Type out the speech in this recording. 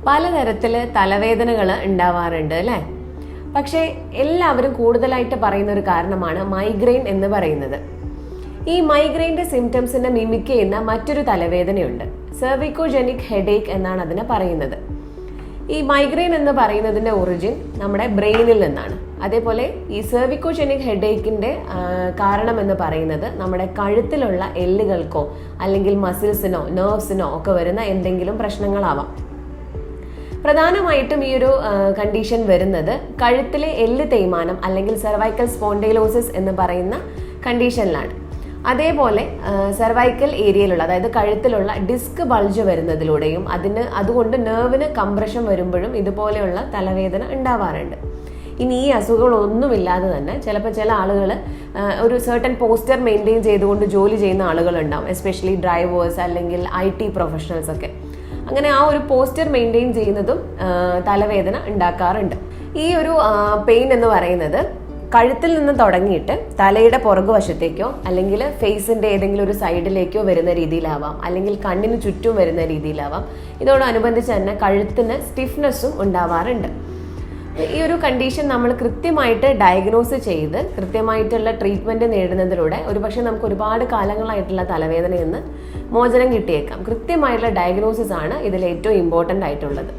പലതരത്തിൽ തലവേദനകൾ ഉണ്ടാവാറുണ്ട് അല്ലേ? പക്ഷേ എല്ലാവരും കൂടുതലായിട്ട് പറയുന്ന ഒരു കാരണമാണ് മൈഗ്രെയിൻ എന്ന് പറയുന്നത്. ഈ മൈഗ്രെയിൻ്റെ സിംറ്റംസിനെ മിമിക് ചെയ്യുന്ന മറ്റൊരു തലവേദനയുണ്ട്. സെർവിക്കോജെനിക് ഹെഡേക്ക് എന്നാണ് അതിനെ പറയുന്നത്. ഈ മൈഗ്രെയിൻ എന്ന് പറയുന്നതിൻ്റെ ഒറിജിൻ നമ്മുടെ ബ്രെയിനിൽ നിന്നാണ്. അതേപോലെ ഈ സെർവിക്കോജെനിക് ഹെഡേക്കിൻ്റെ കാരണം എന്ന് പറയുന്നത് നമ്മുടെ കഴുത്തിലുള്ള എല്ലുകൾക്കോ അല്ലെങ്കിൽ മസിൽസിനോ നെർവ്സിനോ ഒക്കെ വരുന്ന എന്തെങ്കിലും പ്രശ്നങ്ങളാവാം. പ്രധാനമായിട്ടും ഈ ഒരു കണ്ടീഷൻ വരുന്നത് കഴുത്തിലെ എല്ല് തേയ്മാനം അല്ലെങ്കിൽ സെർവൈക്കൽ സ്പോണ്ടൈലോസിസ് എന്ന് പറയുന്ന കണ്ടീഷനിലാണ്. അതേപോലെ സെർവൈക്കൽ ഏരിയയിലുള്ള, അതായത് കഴുത്തിലുള്ള ഡിസ്ക് ബൾജ് വരുന്നതിലൂടെയും അതുകൊണ്ട് നെർവിന് കംപ്രഷൻ വരുമ്പോഴും ഇതുപോലെയുള്ള തലവേദന ഉണ്ടാവാറുണ്ട്. ഇനി ഈ അസുഖങ്ങളൊന്നുമില്ലാതെ തന്നെ ചിലപ്പോൾ ചില ആളുകൾ ഒരു സർട്ടൻ പോസ്റ്റർ മെയിൻറ്റെയിൻ ചെയ്തുകൊണ്ട് ജോലി ചെയ്യുന്ന ആളുകളുണ്ടാവും, എസ്പെഷ്യലി ഡ്രൈവേഴ്സ് അല്ലെങ്കിൽ IT പ്രൊഫഷണൽസ് ഒക്കെ. അങ്ങനെ ആ ഒരു പോസ്റ്റർ മെയിൻറ്റെയിൻ ചെയ്യുന്നതും തലവേദന ഉണ്ടാക്കാറുണ്ട്. ഈ ഒരു പെയിൻ എന്ന് പറയുന്നത് കഴുത്തിൽ നിന്ന് തുടങ്ങിയിട്ട് തലയുടെ പുറകുവശത്തേക്കോ അല്ലെങ്കിൽ ഫേസിന്റെ ഏതെങ്കിലും ഒരു സൈഡിലേക്കോ വരുന്ന രീതിയിലാവാം, അല്ലെങ്കിൽ കണ്ണിന് ചുറ്റും വരുന്ന രീതിയിലാവാം. ഇതോടനുബന്ധിച്ച് തന്നെ കഴുത്തിന് സ്റ്റിഫ്നെസ്സും ഉണ്ടാവാറുണ്ട്. ഈ ഒരു കണ്ടീഷൻ നമ്മൾ കൃത്യമായിട്ട് ഡയഗ്നോസ് ചെയ്ത് കൃത്യമായിട്ടുള്ള ട്രീറ്റ്മെന്റ് നേടുന്നതിലൂടെ ഒരുപക്ഷെ നമുക്ക് ഒരുപാട് കാലങ്ങളായിട്ടുള്ള തലവേദനയിൽ നിന്ന് മോചനം കിട്ടിയേക്കാം. കൃത്യമായിട്ടുള്ള ഡയഗ്നോസിസ് ആണ് ഇതിൽ ഏറ്റവും ഇമ്പോർട്ടൻ്റ് ആയിട്ടുള്ളത്.